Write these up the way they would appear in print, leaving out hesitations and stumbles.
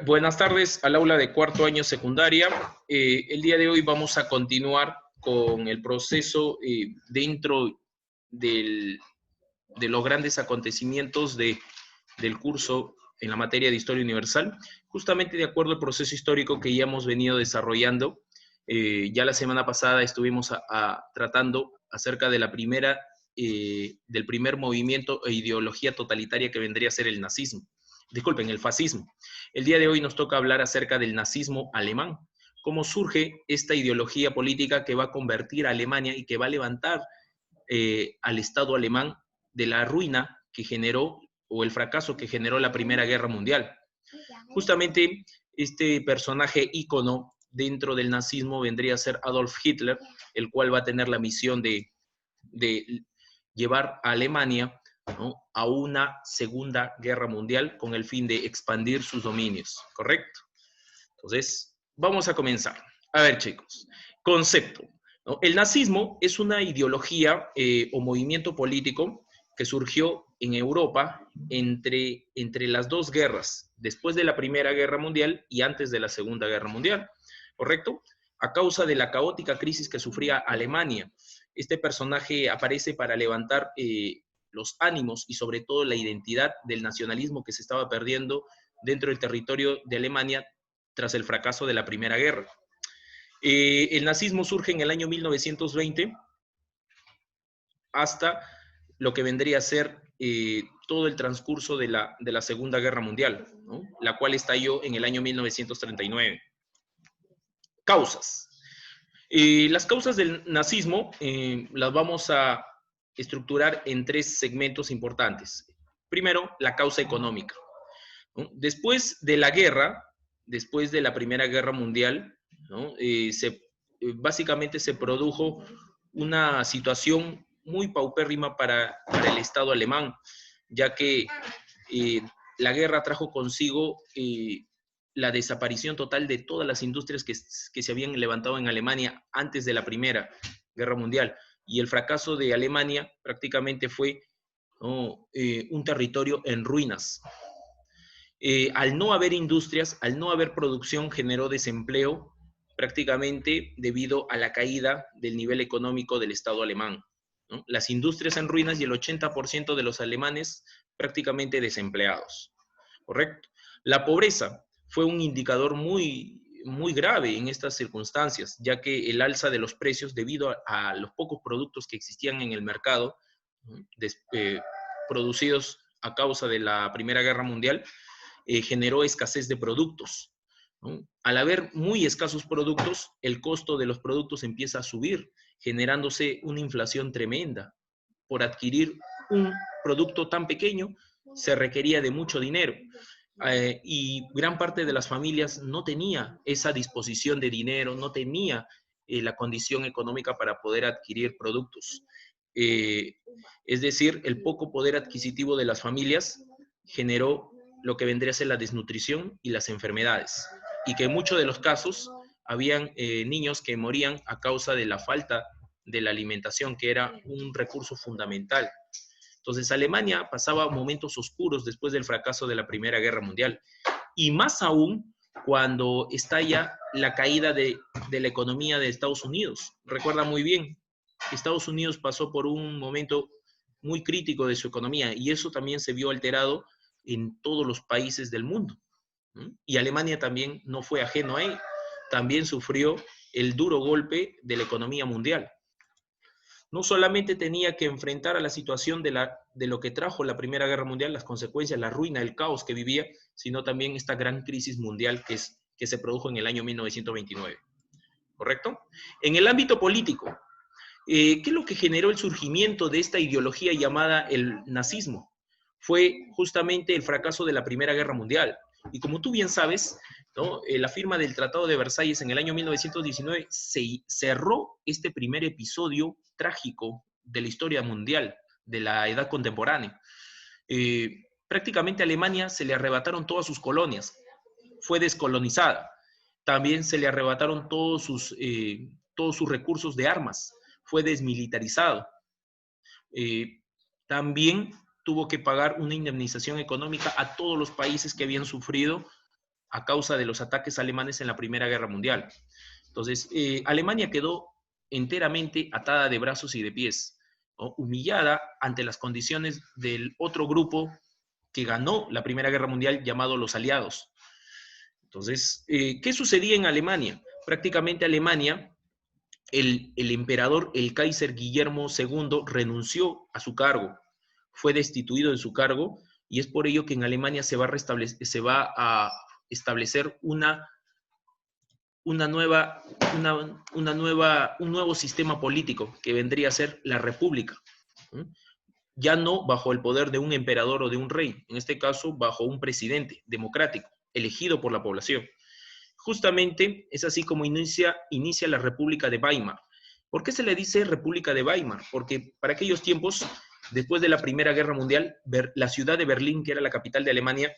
Buenas tardes al aula de cuarto año secundaria. El día de hoy vamos a continuar con el proceso dentro del, de los grandes acontecimientos del curso en la materia de Historia Universal, justamente de acuerdo al proceso histórico que ya hemos venido desarrollando. Ya la semana pasada estuvimos tratando acerca de del primer movimiento e ideología totalitaria que vendría a ser el nazismo. Disculpen, el fascismo. El día de hoy nos toca hablar acerca del nazismo alemán, cómo surge esta ideología política que va a convertir a Alemania y que va a levantar al Estado alemán de la ruina que generó o el fracaso que generó la Primera Guerra Mundial. Justamente este personaje ícono dentro del nazismo vendría a ser Adolf Hitler, el cual va a tener la misión de llevar a Alemania, ¿no?, a una segunda guerra mundial con el fin de expandir sus dominios, ¿correcto? Entonces, vamos a comenzar. A ver, chicos, concepto, ¿no? El nazismo es una ideología o movimiento político que surgió en Europa entre las dos guerras, después de la Primera Guerra Mundial y antes de la Segunda Guerra Mundial, ¿correcto? A causa de la caótica crisis que sufría Alemania. Este personaje aparece para levantar los ánimos y sobre todo la identidad del nacionalismo que se estaba perdiendo dentro del territorio de Alemania tras el fracaso de la Primera Guerra. El nazismo surge en el año 1920 hasta lo que vendría a ser todo el transcurso de la Segunda Guerra Mundial, ¿no?, la cual estalló en el año 1939. Causas. Las causas del nazismo las vamos a estructurar en tres segmentos importantes. Primero, la causa económica, ¿no? Después de la guerra, después de la Primera Guerra Mundial, ¿no?, básicamente se produjo una situación muy paupérrima para el Estado alemán, ya que eh, la guerra trajo consigo la desaparición total de todas las industrias que se habían levantado en Alemania antes de la Primera Guerra Mundial. Y el fracaso de Alemania prácticamente fue, ¿no?, un territorio en ruinas. Al no haber industrias, al no haber producción, generó desempleo prácticamente debido a la caída del nivel económico del Estado alemán, ¿no? Las industrias en ruinas y el 80% de los alemanes prácticamente desempleados, ¿correcto? La pobreza fue un indicador muy grave en estas circunstancias, ya que el alza de los precios debido a los pocos productos que existían en el mercado, producidos a causa de la Primera Guerra Mundial, generó escasez de productos, ¿no? Al haber muy escasos productos, el costo de los productos empieza a subir, generándose una inflación tremenda. Por adquirir un producto tan pequeño, se requería de mucho dinero. Y gran parte de las familias no tenía esa disposición de dinero, no tenía la condición económica para poder adquirir productos. Eh, es decir, el poco poder adquisitivo de las familias generó lo que vendría a ser la desnutrición y las enfermedades. Y que en muchos de los casos habían niños que morían a causa de la falta de la alimentación, que era un recurso fundamental. Entonces, Alemania pasaba momentos oscuros después del fracaso de la Primera Guerra Mundial. Y más aún cuando estalla la caída de la economía de Estados Unidos. Recuerda muy bien, Estados Unidos pasó por un momento muy crítico de su economía y eso también se vio alterado en todos los países del mundo. Y Alemania también no fue ajeno a ello. También sufrió el duro golpe de la economía mundial. No solamente tenía que enfrentar a la situación de lo que trajo la Primera Guerra Mundial, las consecuencias, la ruina, el caos que vivía, sino también esta gran crisis mundial que se produjo en el año 1929. ¿Correcto? En el ámbito político, ¿qué es lo que generó el surgimiento de esta ideología llamada el nazismo? Fue justamente el fracaso de la Primera Guerra Mundial. Y como tú bien sabes, ¿no?, la firma del Tratado de Versalles en el año 1919 se cerró este primer episodio trágico de la historia mundial, de la edad contemporánea. Prácticamente a Alemania se le arrebataron todas sus colonias, fue descolonizada. También se le arrebataron todos sus recursos de armas, fue desmilitarizado. También tuvo que pagar una indemnización económica a todos los países que habían sufrido a causa de los ataques alemanes en la Primera Guerra Mundial. Entonces, Alemania quedó enteramente atada de brazos y de pies, ¿no? Humillada ante las condiciones del otro grupo que ganó la Primera Guerra Mundial, llamado los aliados. Entonces, ¿qué sucedía en Alemania? Prácticamente Alemania, el emperador, el Kaiser Guillermo II, renunció a su cargo, fue destituido de su cargo, y es por ello que en Alemania se va a establecer un nuevo sistema político que vendría a ser la república. Ya no bajo el poder de un emperador o de un rey, en este caso bajo un presidente democrático, elegido por la población. Justamente es así como inicia la República de Weimar. ¿Por qué se le dice República de Weimar? Porque para aquellos tiempos, después de la Primera Guerra Mundial, la ciudad de Berlín, que era la capital de Alemania,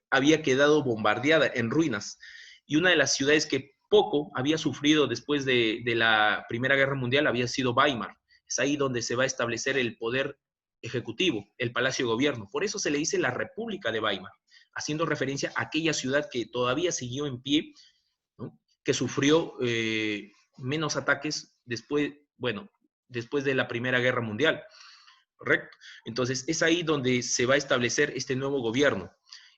había quedado bombardeada en ruinas. Y una de las ciudades que poco había sufrido después de la Primera Guerra Mundial había sido Weimar. Es ahí donde se va a establecer el poder ejecutivo, el Palacio de Gobierno. Por eso se le dice la República de Weimar, haciendo referencia a aquella ciudad que todavía siguió en pie, ¿no? Que sufrió menos ataques después de la Primera Guerra Mundial, ¿correcto? Entonces es ahí donde se va a establecer este nuevo gobierno.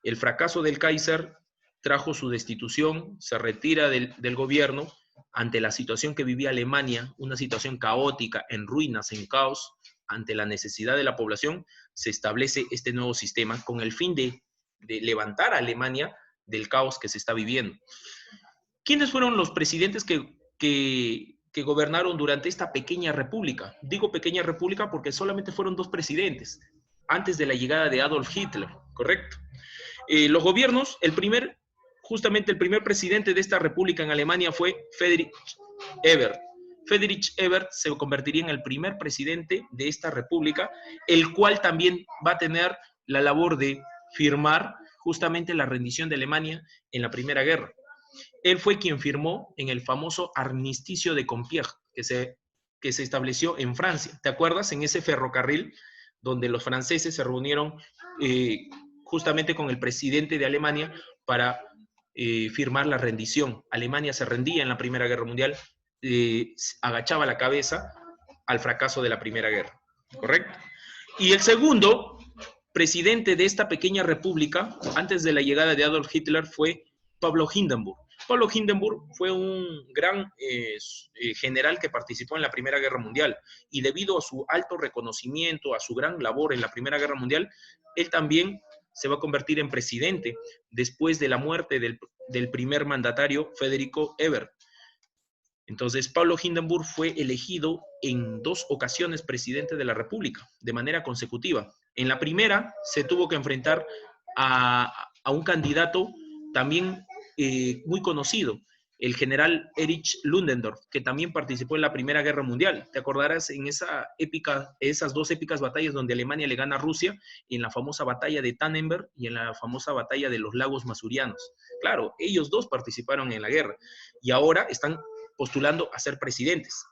El fracaso del Kaiser trajo su destitución, se retira del gobierno ante la situación que vivía Alemania, una situación caótica, en ruinas, en caos, ante la necesidad de la población, se establece este nuevo sistema con el fin de levantar a Alemania del caos que se está viviendo. ¿Quiénes fueron los presidentes que gobernaron durante esta pequeña república? Digo pequeña república porque solamente fueron 2 presidentes antes de la llegada de Adolf Hitler, ¿correcto? Los gobiernos, justamente el primer presidente de esta república en Alemania fue Friedrich Ebert. Friedrich Ebert se convertiría en el primer presidente de esta república, el cual también va a tener la labor de firmar justamente la rendición de Alemania en la Primera Guerra. Él fue quien firmó en el famoso armisticio de Compiègne, que se estableció en Francia. ¿Te acuerdas? En ese ferrocarril donde los franceses se reunieron justamente con el presidente de Alemania para firmar la rendición. Alemania se rendía en la Primera Guerra Mundial, agachaba la cabeza al fracaso de la Primera Guerra, ¿correcto? Y el segundo presidente de esta pequeña república, antes de la llegada de Adolf Hitler, fue Pablo Hindenburg. Pablo Hindenburg fue un gran general que participó en la Primera Guerra Mundial, y debido a su alto reconocimiento, a su gran labor en la Primera Guerra Mundial, él también se va a convertir en presidente después de la muerte del primer mandatario, Federico Ebert. Entonces, Pablo Hindenburg fue elegido en 2 ocasiones presidente de la República, de manera consecutiva. En la primera, se tuvo que enfrentar a un candidato también muy conocido, el general Erich Ludendorff, que también participó en la Primera Guerra Mundial. Te acordarás en esas 2 épicas batallas donde Alemania le gana a Rusia, en la famosa batalla de Tannenberg y en la famosa batalla de los lagos Masurianos. Claro, ellos 2 participaron en la guerra y ahora están postulando a ser presidentes.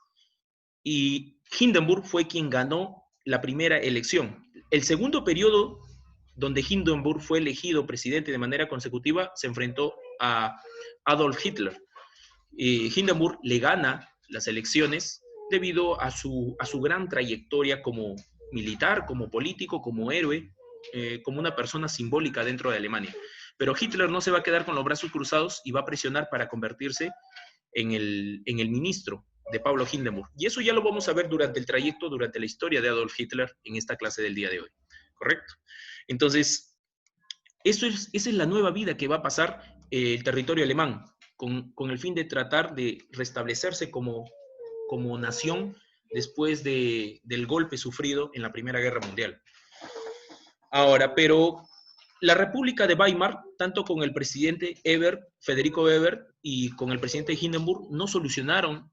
Y Hindenburg fue quien ganó la primera elección. El segundo periodo donde Hindenburg fue elegido presidente de manera consecutiva, se enfrentó a Adolf Hitler. Hindenburg le gana las elecciones debido a su gran trayectoria como militar, como político, como héroe, como una persona simbólica dentro de Alemania. Pero Hitler no se va a quedar con los brazos cruzados y va a presionar para convertirse en el ministro de Pablo Hindenburg. Y eso ya lo vamos a ver durante el trayecto, durante la historia de Adolf Hitler en esta clase del día de hoy. ¿Correcto? Entonces, esa es la nueva vida que va a pasar el territorio alemán, con el fin de tratar de restablecerse como nación después del golpe sufrido en la Primera Guerra Mundial. Ahora, pero la República de Weimar, tanto con el presidente Federico Ebert, y con el presidente Hindenburg, no solucionaron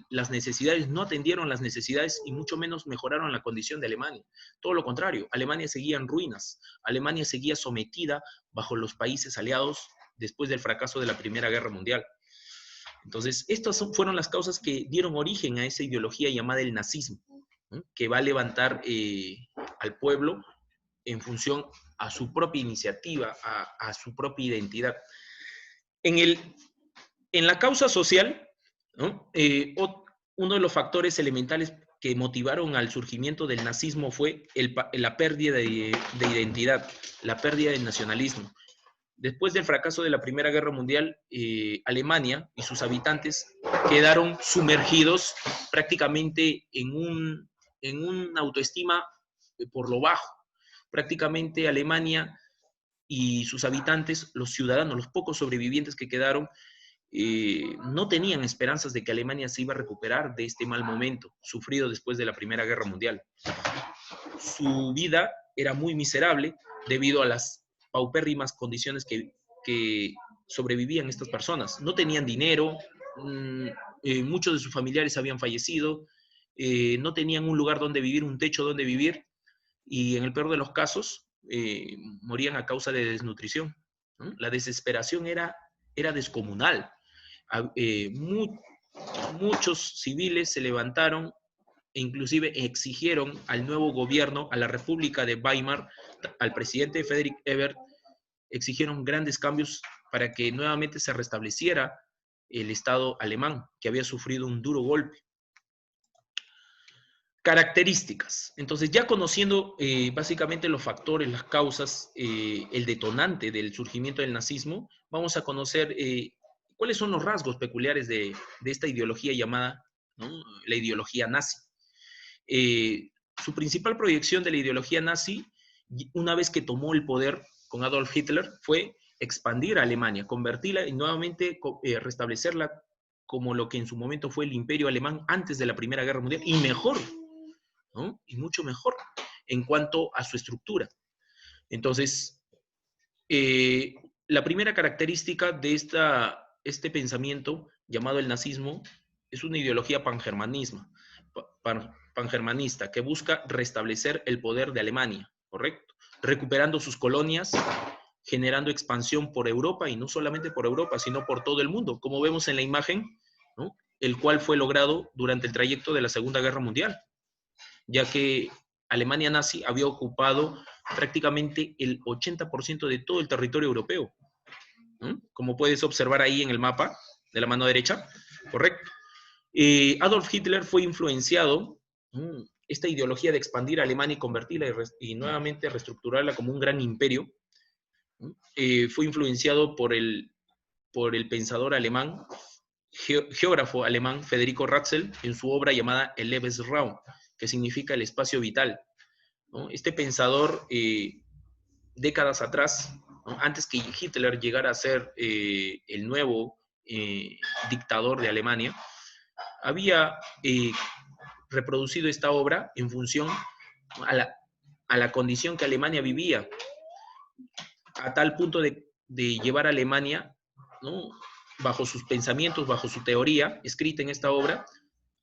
las necesidades, no atendieron las necesidades y mucho menos mejoraron la condición de Alemania. Todo lo contrario, Alemania seguía en ruinas, Alemania seguía sometida bajo los países aliados después del fracaso de la Primera Guerra Mundial. Entonces, estas fueron las causas que dieron origen a esa ideología llamada el nazismo, ¿no? Que va a levantar al pueblo en función a su propia iniciativa, a su propia identidad. En la causa social, ¿no? Uno de los factores elementales que motivaron al surgimiento del nazismo fue la pérdida de identidad, la pérdida del nacionalismo. Después del fracaso de la Primera Guerra Mundial, Alemania y sus habitantes quedaron sumergidos prácticamente en una autoestima por lo bajo. Prácticamente Alemania y sus habitantes, los ciudadanos, los pocos sobrevivientes que quedaron, no tenían esperanzas de que Alemania se iba a recuperar de este mal momento sufrido después de la Primera Guerra Mundial. Su vida era muy miserable debido a las paupérrimas condiciones que sobrevivían estas personas. No tenían dinero, muchos de sus familiares habían fallecido, no tenían un lugar donde vivir, un techo donde vivir, y en el peor de los casos, morían a causa de desnutrición, ¿no? La desesperación era descomunal. Muchos civiles se levantaron e inclusive exigieron al nuevo gobierno, a la República de Weimar, al presidente Friedrich Ebert, exigieron grandes cambios para que nuevamente se restableciera el Estado alemán, que había sufrido un duro golpe. Características. Entonces, ya conociendo básicamente los factores, las causas, el detonante del surgimiento del nazismo, vamos a conocer cuáles son los rasgos peculiares de esta ideología llamada, ¿no?, la ideología nazi. Su principal proyección de la ideología nazi, una vez que tomó el poder con Adolf Hitler, fue expandir a Alemania, convertirla y nuevamente restablecerla como lo que en su momento fue el imperio alemán antes de la Primera Guerra Mundial, y mejor, ¿no? Y mucho mejor en cuanto a su estructura. Entonces, la primera característica de este pensamiento llamado el nazismo es una ideología pangermanista que busca restablecer el poder de Alemania, ¿correcto? Recuperando sus colonias, generando expansión por Europa, y no solamente por Europa, sino por todo el mundo, como vemos en la imagen, ¿no?, el cual fue logrado durante el trayecto de la Segunda Guerra Mundial, ya que Alemania nazi había ocupado prácticamente el 80% de todo el territorio europeo, ¿no?, como puedes observar ahí en el mapa de la mano derecha, ¿correcto? Adolf Hitler fue influenciado, esta ideología de expandir a Alemania y convertirla y nuevamente reestructurarla como un gran imperio, fue influenciado por el pensador alemán, geógrafo alemán Federico Ratzel, en su obra llamada El Lebensraum, que significa el espacio vital, ¿no? Este pensador, décadas atrás, ¿no?, antes que Hitler llegara a ser el nuevo dictador de Alemania, había reproducido esta obra en función a la condición que Alemania vivía, a tal punto de llevar a Alemania, ¿no?, bajo sus pensamientos, bajo su teoría, escrita en esta obra,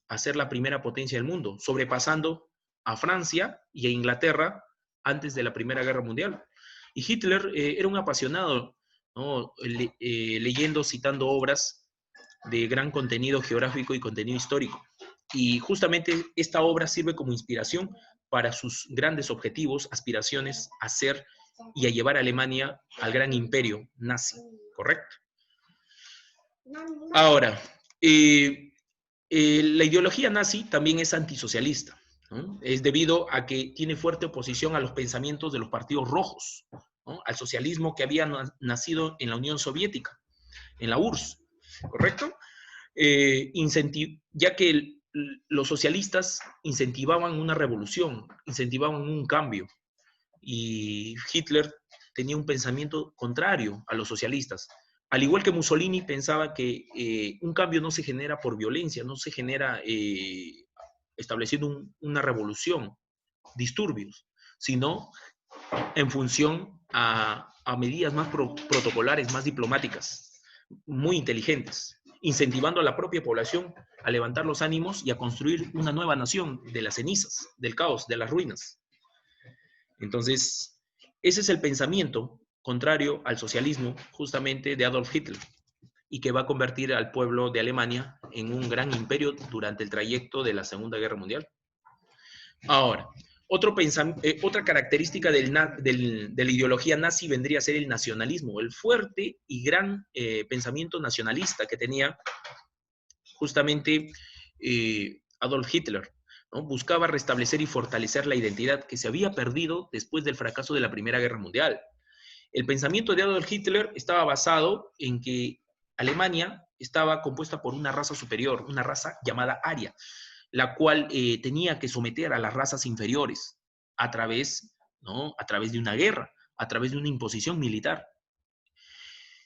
a ser la primera potencia del mundo, sobrepasando a Francia y a Inglaterra antes de la Primera Guerra Mundial. Y Hitler era un apasionado, ¿no?, leyendo, citando obras de gran contenido geográfico y contenido histórico. Y justamente esta obra sirve como inspiración para sus grandes objetivos, aspiraciones a ser y a llevar a Alemania al gran imperio nazi, ¿correcto? Ahora, la ideología nazi también es antisocialista, ¿no? Es debido a que tiene fuerte oposición a los pensamientos de los partidos rojos, ¿no?, al socialismo que había nacido en la Unión Soviética, en la URSS, ¿correcto? Ya que los socialistas incentivaban una revolución, incentivaban un cambio, y Hitler tenía un pensamiento contrario a los socialistas. Al igual que Mussolini pensaba que un cambio no se genera por violencia, no se genera estableciendo una revolución, disturbios, sino en función a medidas más protocolares, más diplomáticas, muy inteligentes, incentivando a la propia población a levantar los ánimos y a construir una nueva nación de las cenizas, del caos, de las ruinas. Entonces, ese es el pensamiento contrario al socialismo justamente de Adolf Hitler, y que va a convertir al pueblo de Alemania en un gran imperio durante el trayecto de la Segunda Guerra Mundial. Ahora, Otra característica de la ideología nazi vendría a ser el nacionalismo, el fuerte y gran pensamiento nacionalista que tenía justamente Adolf Hitler, ¿no? Buscaba restablecer y fortalecer la identidad que se había perdido después del fracaso de la Primera Guerra Mundial. El pensamiento de Adolf Hitler estaba basado en que Alemania estaba compuesta por una raza superior, una raza llamada Aria, la cual tenía que someter a las razas inferiores a través, ¿no? A través de una guerra, a través de una imposición militar.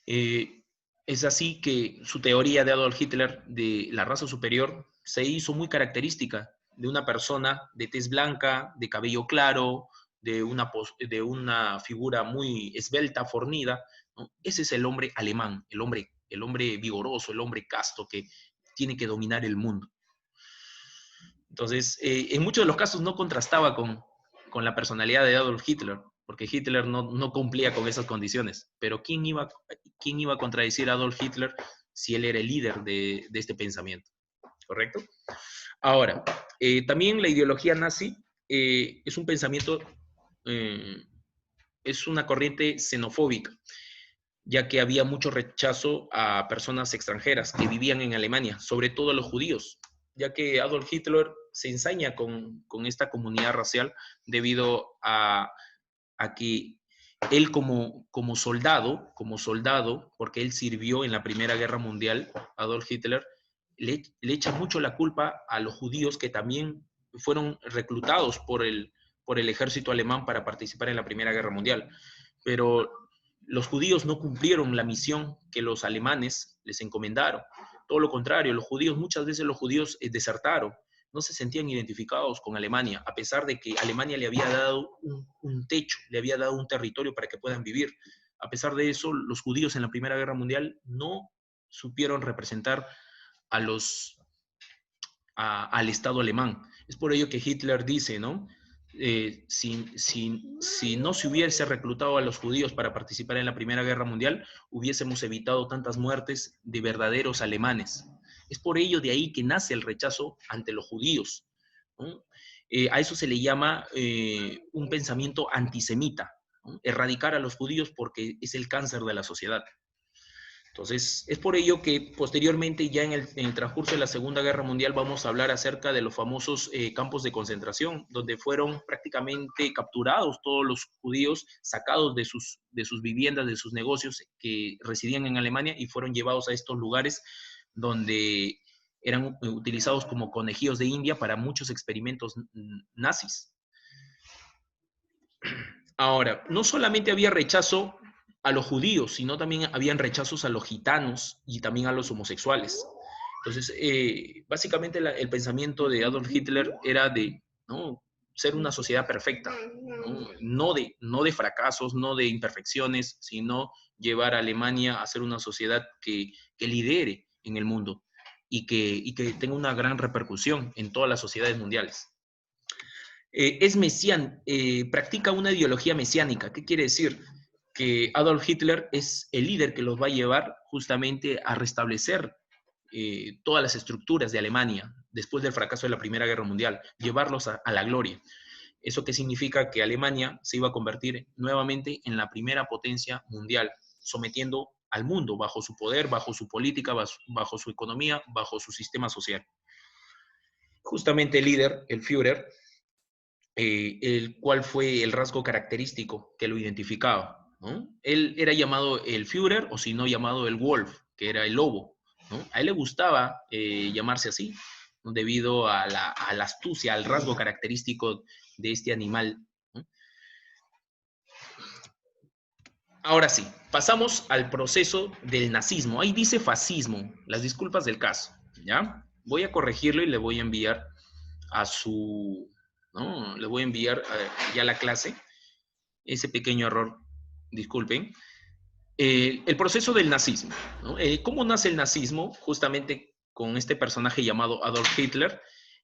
Es así que su teoría de Adolf Hitler de la raza superior se hizo muy característica de una persona de tez blanca, de cabello claro, de una figura muy esbelta, fornida, ¿no? Ese es el hombre alemán, el hombre vigoroso, el hombre casto que tiene que dominar el mundo. Entonces, en muchos de los casos no contrastaba con la personalidad de Adolf Hitler, porque Hitler no cumplía con esas condiciones. Pero ¿quién iba a contradecir a Adolf Hitler si él era el líder de este pensamiento? ¿Correcto? Ahora, también la ideología nazi es un pensamiento, es una corriente xenofóbica, ya que había mucho rechazo a personas extranjeras que vivían en Alemania, sobre todo a los judíos, ya que Adolf Hitler se ensaña con esta comunidad racial debido a que él como soldado, porque él sirvió en la Primera Guerra Mundial, Adolf Hitler, le echa mucho la culpa a los judíos que también fueron reclutados por el ejército alemán para participar en la Primera Guerra Mundial. Pero los judíos no cumplieron la misión que los alemanes les encomendaron. Todo lo contrario, muchas veces los judíos desertaron, no se sentían identificados con Alemania, a pesar de que Alemania le había dado un techo, le había dado un territorio para que puedan vivir. A pesar de eso, los judíos en la Primera Guerra Mundial no supieron representar al Estado alemán. Es por ello que Hitler dice, ¿no? Si no se hubiese reclutado a los judíos para participar en la Primera Guerra Mundial, hubiésemos evitado tantas muertes de verdaderos alemanes. Es por ello de ahí que nace el rechazo ante los judíos, ¿no? A eso se le llama un pensamiento antisemita, ¿no? Erradicar a los judíos porque es el cáncer de la sociedad. Entonces, es por ello que posteriormente, ya en el transcurso de la Segunda Guerra Mundial, vamos a hablar acerca de los famosos campos de concentración, donde fueron prácticamente capturados todos los judíos, sacados de sus viviendas, de sus negocios que residían en Alemania y fueron llevados a estos lugares donde eran utilizados como conejillos de India para muchos experimentos nazis. Ahora, no solamente había rechazo a los judíos, sino también habían rechazos a los gitanos y también a los homosexuales. Entonces, básicamente el pensamiento de Adolf Hitler era de, ¿no?, ser una sociedad perfecta, ¿no? No de fracasos, no de imperfecciones, sino llevar a Alemania a ser una sociedad que lidere en el mundo y que tenga una gran repercusión en todas las sociedades mundiales. Practica una ideología mesiánica. ¿Qué quiere decir? Que Adolf Hitler es el líder que los va a llevar justamente a restablecer todas las estructuras de Alemania después del fracaso de la Primera Guerra Mundial, llevarlos a la gloria. ¿Eso qué significa? Que Alemania se iba a convertir nuevamente en la primera potencia mundial, sometiendo al mundo bajo su poder, bajo su política, bajo su economía, bajo su sistema social. Justamente el líder, el Führer, el cual fue el rasgo característico que lo identificaba, ¿no? Él era llamado el Führer, o si no llamado el Wolf, que era el lobo, ¿no? A él le gustaba llamarse así, ¿no?, debido a la astucia, al rasgo característico de este animal, ¿no? Ahora sí, pasamos al proceso del nazismo. Ahí dice fascismo, las disculpas del caso, ¿ya? Voy a corregirlo y le voy a enviar a su... ¿no? Le voy a enviar ya a la clase ese pequeño error, disculpen. El proceso del nazismo, ¿no? ¿Cómo nace el nazismo? Justamente con este personaje llamado Adolf Hitler,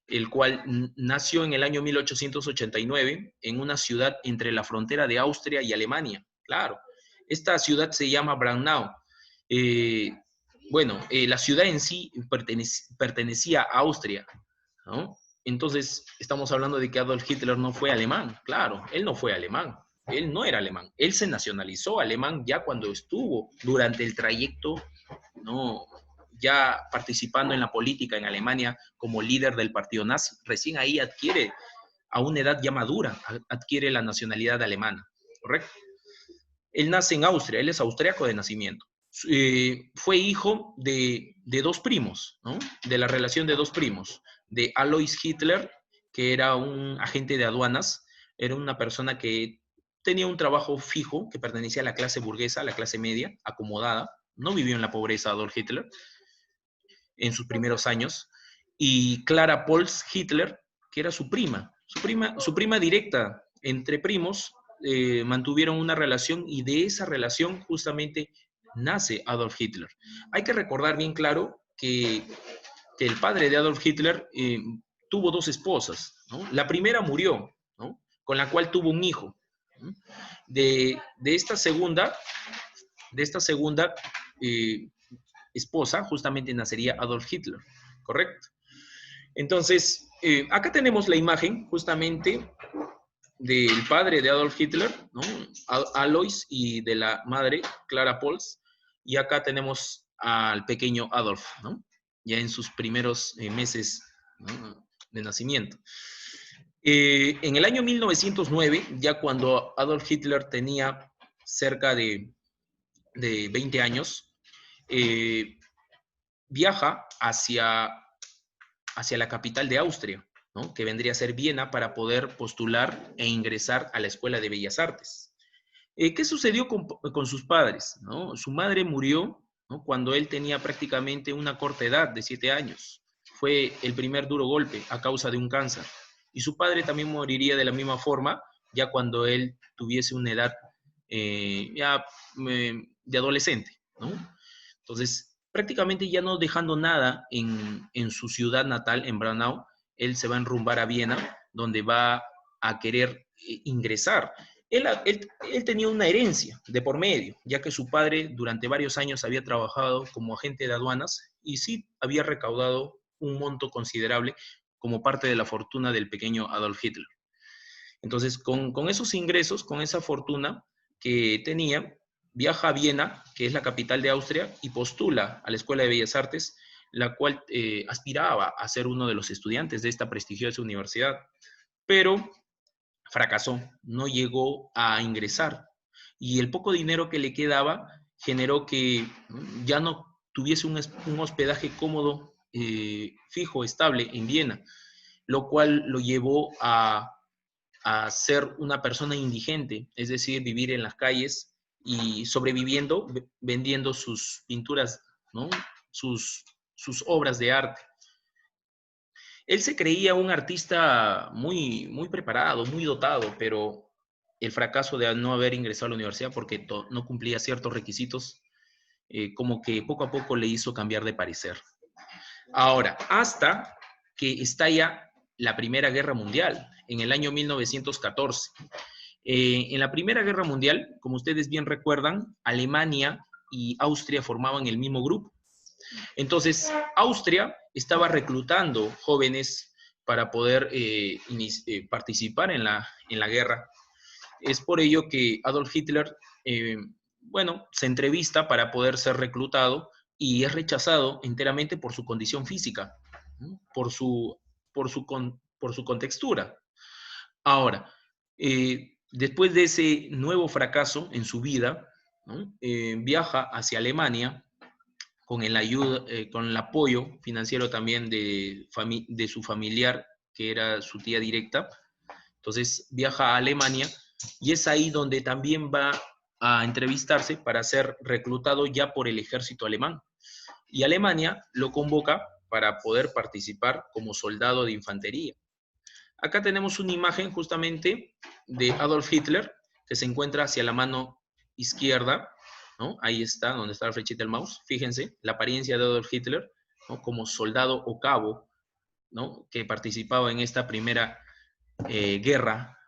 el cual nació en el año 1889 en una ciudad entre la frontera de Austria y Alemania. Claro, esta ciudad se llama Braunau. La ciudad en sí pertenecía a Austria, ¿no? Entonces, estamos hablando de que Adolf Hitler no fue alemán. Claro, él no fue alemán. Él no era alemán. Él se nacionalizó alemán ya cuando estuvo durante el trayecto, ¿no? Ya participando en la política en Alemania como líder del partido nazi. Recién ahí adquiere, a una edad ya madura, adquiere la nacionalidad alemana, ¿correcto? Él nace en Austria, él es austriaco de nacimiento. Fue hijo de dos primos, ¿no? De la relación de dos primos, de Alois Hitler, que era un agente de aduanas, era una persona que tenía un trabajo fijo, que pertenecía a la clase burguesa, a la clase media, acomodada, no vivió en la pobreza Adolf Hitler en sus primeros años, y Clara Pols Hitler, que era su prima directa entre primos, mantuvieron una relación y de esa relación justamente nace Adolf Hitler. Hay que recordar bien claro que el padre de Adolf Hitler tuvo dos esposas, ¿no? La primera murió, ¿no? Con la cual tuvo un hijo. ¿No? De esta segunda esposa justamente nacería Adolf Hitler, ¿correcto? Entonces, acá tenemos la imagen justamente del padre de Adolf Hitler, ¿no? Alois, y de la madre, Clara Pols, y acá tenemos al pequeño Adolf, ¿no? Ya en sus primeros meses, ¿no? De nacimiento. En el año 1909, ya cuando Adolf Hitler tenía cerca de 20 años, eh, viaja hacia la capital de Austria, ¿no? Que vendría a ser Viena, para poder postular e ingresar a la Escuela de Bellas Artes. ¿Qué sucedió con sus padres? ¿No? Su madre murió, ¿no? Cuando él tenía prácticamente una corta edad de 7 años. Fue el primer duro golpe a causa de un cáncer. Y su padre también moriría de la misma forma, ya cuando él tuviese una edad de adolescente, ¿no? Entonces, prácticamente ya no dejando nada en su ciudad natal, en Braunau, él se va a enrumbar a Viena, donde va a querer ingresar. Él tenía una herencia de por medio, ya que su padre durante varios años había trabajado como agente de aduanas y sí había recaudado un monto considerable como parte de la fortuna del pequeño Adolf Hitler. Entonces, con esos ingresos, con esa fortuna que tenía, viaja a Viena, que es la capital de Austria, y postula a la Escuela de Bellas Artes, la cual aspiraba a ser uno de los estudiantes de esta prestigiosa universidad, pero fracasó, no llegó a ingresar. Y el poco dinero que le quedaba generó que ya no tuviese un hospedaje cómodo, fijo, estable en Viena, lo cual lo llevó a ser una persona indigente, es decir, vivir en las calles y sobreviviendo vendiendo sus pinturas, ¿no? sus obras de arte. Él se creía un artista muy preparado, muy dotado, pero el fracaso de no haber ingresado a la universidad porque no cumplía ciertos requisitos, como que poco a poco le hizo cambiar de parecer. Ahora, hasta que estalla la Primera Guerra Mundial en el año 1914. En la Primera Guerra Mundial, como ustedes bien recuerdan, Alemania y Austria formaban el mismo grupo. Entonces, Austria estaba reclutando jóvenes para poder participar en la guerra. Es por ello que Adolf Hitler, se entrevista para poder ser reclutado y es rechazado enteramente por su condición física, ¿no? Por su contextura. Ahora, después de ese nuevo fracaso en su vida, ¿no? Viaja hacia Alemania con con el apoyo financiero también de su familiar, que era su tía directa. Entonces viaja a Alemania y es ahí donde también va a entrevistarse para ser reclutado ya por el ejército alemán. Y Alemania lo convoca para poder participar como soldado de infantería. Acá tenemos una imagen justamente de Adolf Hitler, que se encuentra hacia la mano izquierda, ¿no? Ahí está, donde está la flechita del mouse. Fíjense, la apariencia de Adolf Hitler, ¿no? Como soldado o cabo, ¿no? Que participaba en esta primera guerra,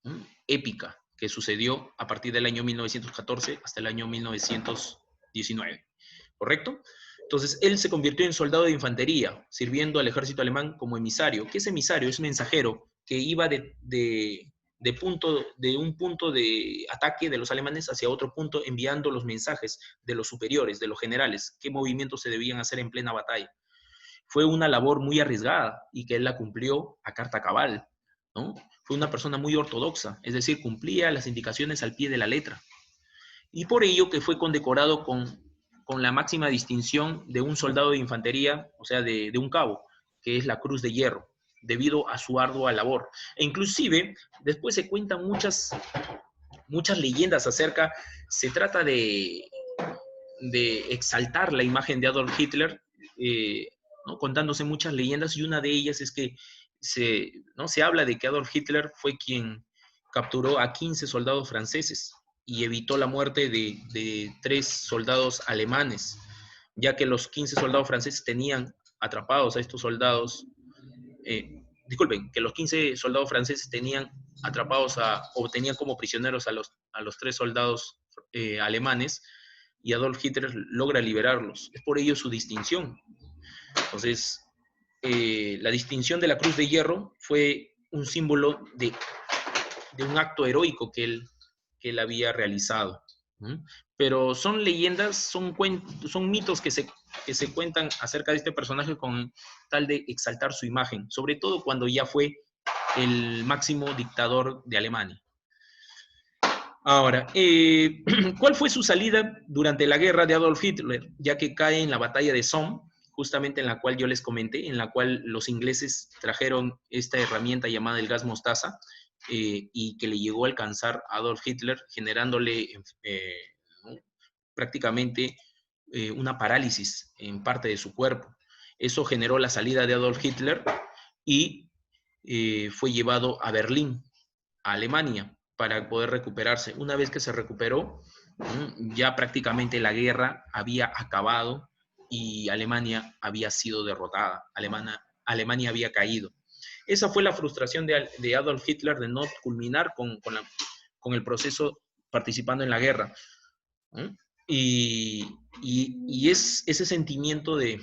¿no? Épica, que sucedió a partir del año 1914 hasta el año 1919. ¿Correcto? Entonces, él se convirtió en soldado de infantería, sirviendo al ejército alemán como emisario. ¿Qué es emisario? Es mensajero que iba de un punto de ataque de los alemanes hacia otro punto, enviando los mensajes de los superiores, de los generales, qué movimientos se debían hacer en plena batalla. Fue una labor muy arriesgada y que él la cumplió a carta cabal, ¿no? Fue una persona muy ortodoxa, es decir, cumplía las indicaciones al pie de la letra. Y por ello que fue condecorado con la máxima distinción de un soldado de infantería, o sea, de un cabo, que es la Cruz de Hierro, debido a su ardua labor. E inclusive, después se cuentan muchas leyendas acerca, se trata de exaltar la imagen de Adolf Hitler, ¿no? Contándose muchas leyendas, y una de ellas es que ¿no? Se habla de que Adolf Hitler fue quien capturó a 15 soldados franceses y evitó la muerte de 3 soldados alemanes, ya que los 15 soldados franceses tenían atrapados a estos soldados, disculpen, que los 15 soldados franceses tenían atrapados o tenían como prisioneros a los 3 soldados alemanes, y Adolf Hitler logra liberarlos. Es por ello su distinción. Entonces, la distinción de la Cruz de Hierro fue un símbolo de un acto heroico que él había realizado. ¿Mm? Pero son leyendas, son mitos que se cuentan acerca de este personaje con tal de exaltar su imagen, sobre todo cuando ya fue el máximo dictador de Alemania. Ahora, ¿cuál fue su salida durante la guerra de Adolf Hitler? Ya que cae en la batalla de Somme, justamente en la cual yo les comenté, en la cual los ingleses trajeron esta herramienta llamada el gas mostaza, y que le llegó a alcanzar a Adolf Hitler, generándole ¿no? prácticamente una parálisis en parte de su cuerpo. Eso generó la salida de Adolf Hitler y fue llevado a Berlín, a Alemania, para poder recuperarse. Una vez que se recuperó, ya prácticamente la guerra había acabado y Alemania había sido derrotada. Alemania había caído. Esa fue la frustración de Adolf Hitler de no culminar con el proceso participando en la guerra. ¿Mm? Y ese sentimiento de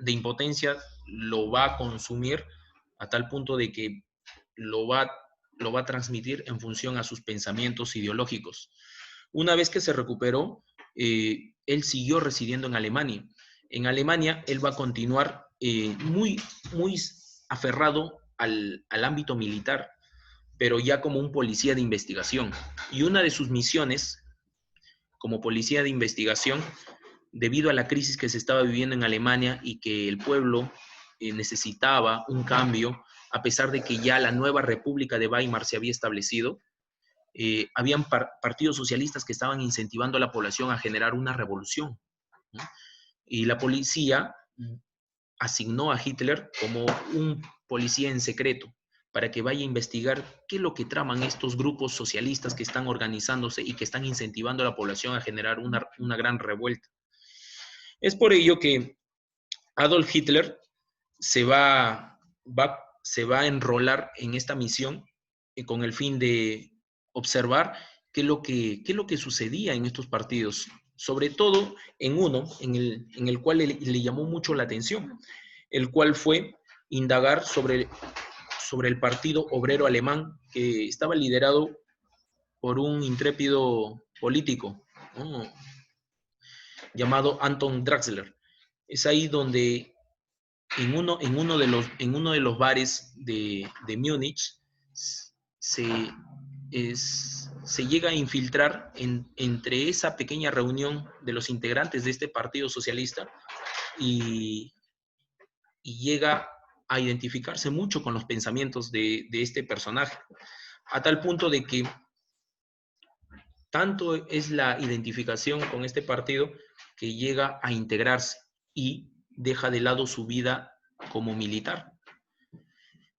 impotencia lo va a consumir a tal punto de que lo va a transmitir en función a sus pensamientos ideológicos. Una vez que se recuperó, él siguió residiendo en Alemania. En Alemania, él va a continuar muy aferrado al ámbito militar, pero ya como un policía de investigación. Y una de sus misiones como policía de investigación, debido a la crisis que se estaba viviendo en Alemania y que el pueblo necesitaba un cambio, a pesar de que ya la nueva República de Weimar se había establecido, habían partidos socialistas que estaban incentivando a la población a generar una revolución, ¿no? Y la policía asignó a Hitler como un policía en secreto para que vaya a investigar qué es lo que traman estos grupos socialistas que están organizándose y que están incentivando a la población a generar una gran revuelta. Es por ello que Adolf Hitler se va a enrolar en esta misión con el fin de observar qué es lo que sucedía en estos partidos, sobre todo en uno en el cual le llamó mucho la atención, el cual fue indagar sobre el Partido Obrero Alemán, que estaba liderado por un intrépido político, ¿no? llamado Anton Draxler. Es ahí donde en uno de los bares de Múnich se llega a infiltrar entre esa pequeña reunión de los integrantes de este Partido Socialista y llega a identificarse mucho con los pensamientos de este personaje, a tal punto de que tanto es la identificación con este partido que llega a integrarse y deja de lado su vida como militar.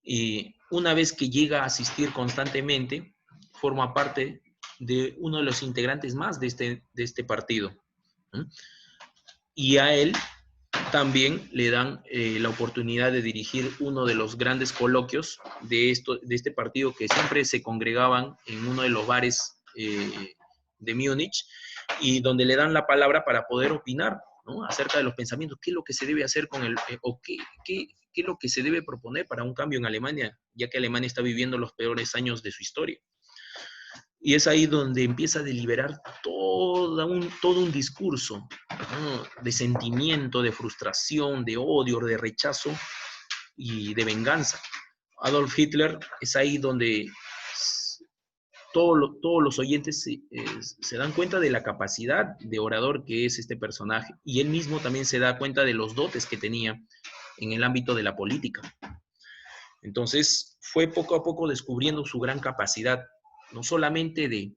Y una vez que llega a asistir constantemente, forma parte de uno de los integrantes más de este partido. Y a él también le dan la oportunidad de dirigir uno de los grandes coloquios de este partido, que siempre se congregaban en uno de los bares de Múnich, y donde le dan la palabra para poder opinar, ¿no? Acerca de los pensamientos, qué es lo que se debe hacer con o qué es lo que se debe proponer para un cambio en Alemania, ya que Alemania está viviendo los peores años de su historia. Y es ahí donde empieza a deliberar todo un discurso, ¿no? De sentimiento, de frustración, de odio, de rechazo y de venganza. Adolf Hitler es ahí donde todos los oyentes se dan cuenta de la capacidad de orador que es este personaje, y él mismo también se da cuenta de los dotes que tenía en el ámbito de la política. Entonces fue poco a poco descubriendo su gran capacidad, no solamente de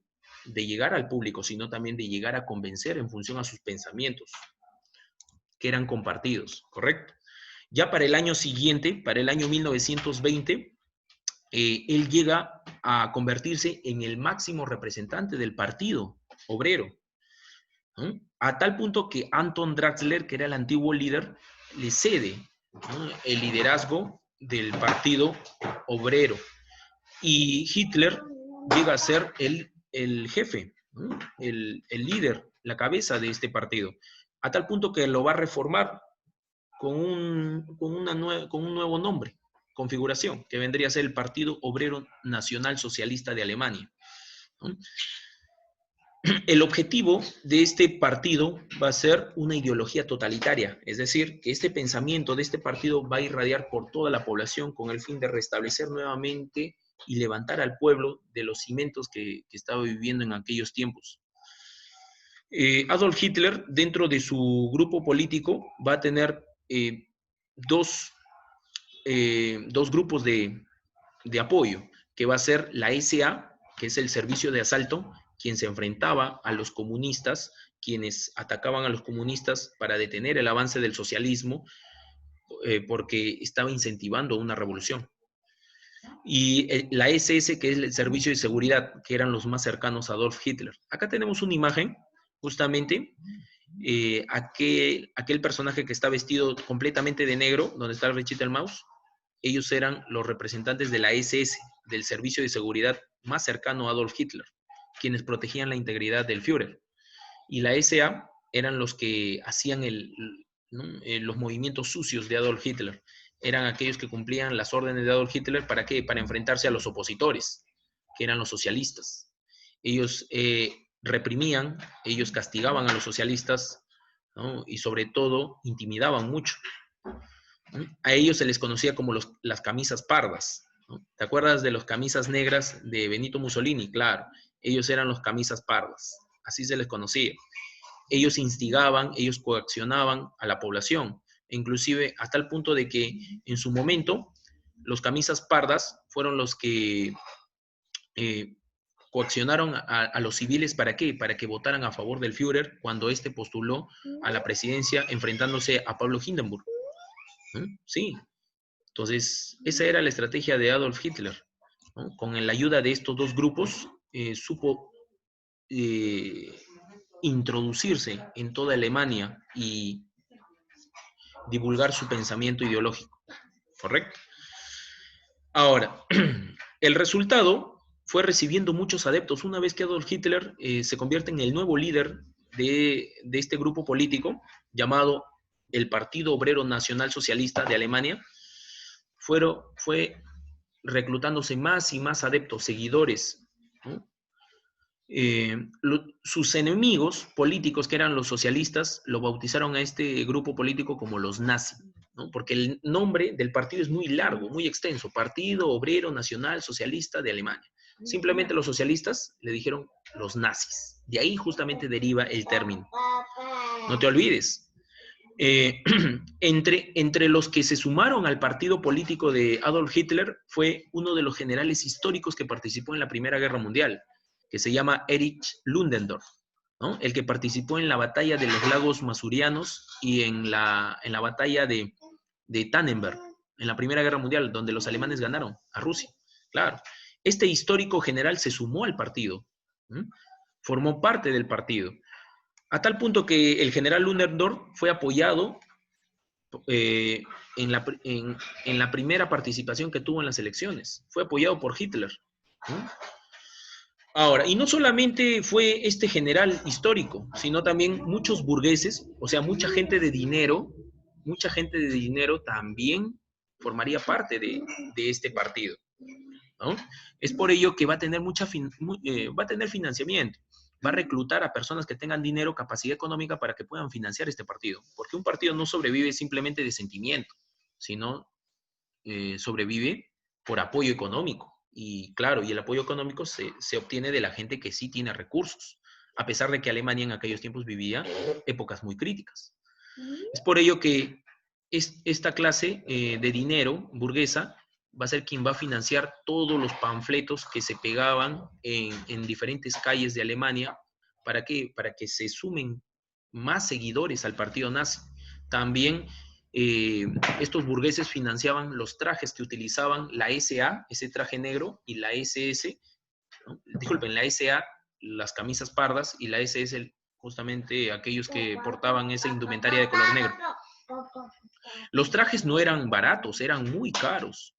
llegar al público, sino también de llegar a convencer en función a sus pensamientos, que eran compartidos, ¿correcto? Ya para el año siguiente, para el año 1920, él llega a convertirse en el máximo representante del partido obrero, ¿no? A tal punto que Anton Draxler, que era el antiguo líder, le cede, ¿no?, el liderazgo del partido obrero. Y Hitler llega a ser el jefe, ¿no?, el líder, la cabeza de este partido, a tal punto que lo va a reformar con un nuevo nombre, configuración, que vendría a ser el Partido Obrero Nacional Socialista de Alemania, ¿no? El objetivo de este partido va a ser una ideología totalitaria, es decir, que este pensamiento de este partido va a irradiar por toda la población con el fin de restablecer nuevamente y levantar al pueblo de los cimientos que estaba viviendo en aquellos tiempos. Adolf Hitler, dentro de su grupo político, va a tener dos grupos de apoyo, que va a ser la SA, que es el servicio de asalto, quien se enfrentaba a los comunistas, quienes atacaban a los comunistas para detener el avance del socialismo, porque estaba incentivando una revolución. Y la SS, que es el servicio de seguridad, que eran los más cercanos a Adolf Hitler. Acá tenemos una imagen, justamente, aquel personaje que está vestido completamente de negro, donde está el flechita del mouse. Ellos eran los representantes de la SS, del servicio de seguridad más cercano a Adolf Hitler, quienes protegían la integridad del Führer. Y la SA eran los que hacían ¿no?, los movimientos sucios de Adolf Hitler. Eran aquellos que cumplían las órdenes de Adolf Hitler, ¿para qué? Para enfrentarse a los opositores, que eran los socialistas. Ellos reprimían, ellos castigaban a los socialistas, ¿no?, y sobre todo intimidaban mucho. A ellos se les conocía como las camisas pardas, ¿no? ¿Te acuerdas de las camisas negras de Benito Mussolini? Claro, ellos eran los camisas pardas, así se les conocía. Ellos instigaban, ellos coaccionaban a la población, inclusive hasta el punto de que en su momento los camisas pardas fueron los que coaccionaron a los civiles. ¿Para qué? Para que votaran a favor del Führer cuando éste postuló a la presidencia enfrentándose a Pablo Hindenburg. Sí, entonces esa era la estrategia de Adolf Hitler, ¿no? Con la ayuda de estos dos grupos supo introducirse en toda Alemania y divulgar su pensamiento ideológico, ¿correcto? Ahora, el resultado fue recibiendo muchos adeptos. Una vez que Adolf Hitler se convierte en el nuevo líder de este grupo político llamado el Partido Obrero Nacional Socialista de Alemania, fue reclutándose más y más adeptos, seguidores, ¿no? Sus enemigos políticos, que eran los socialistas, lo bautizaron a este grupo político como los nazis, ¿no? Porque el nombre del partido es muy largo, muy extenso: Partido Obrero Nacional Socialista de Alemania. Simplemente los socialistas le dijeron los nazis. De ahí justamente deriva el término. No te olvides. Entre los que se sumaron al partido político de Adolf Hitler fue uno de los generales históricos que participó en la Primera Guerra Mundial, que se llama Erich Ludendorff, ¿no? El que participó en la batalla de los lagos Masurianos y en la batalla de Tannenberg, en la Primera Guerra Mundial, donde los alemanes ganaron a Rusia. Claro, este histórico general se sumó al partido, ¿sí? Formó parte del partido, a tal punto que el general Ludendorff fue apoyado en la primera participación que tuvo en las elecciones. Fue apoyado por Hitler, ¿sí? Ahora, y no solamente fue este general histórico, sino también muchos burgueses, o sea, mucha gente de dinero también formaría parte de este partido, ¿no? Es por ello que va a tener va a tener financiamiento, va a reclutar a personas que tengan dinero, capacidad económica para que puedan financiar este partido, porque un partido no sobrevive simplemente de sentimiento, sino sobrevive por apoyo económico. Y claro, y el apoyo económico se obtiene de la gente que sí tiene recursos, a pesar de que Alemania en aquellos tiempos vivía épocas muy críticas. Es por ello que esta clase de dinero burguesa va a ser quien va a financiar todos los panfletos que se pegaban en diferentes calles de Alemania. ¿Para qué? Para que se sumen más seguidores al partido nazi. También eh, estos burgueses financiaban los trajes que utilizaban la SA, ese traje negro, y la SS, ¿no? Disculpen, la SA, las camisas pardas, y la SS, justamente aquellos que portaban esa indumentaria de color negro. Los trajes no eran baratos, eran muy caros.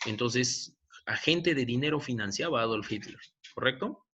Entonces, a gente de dinero financiaba a Adolf Hitler, ¿correcto?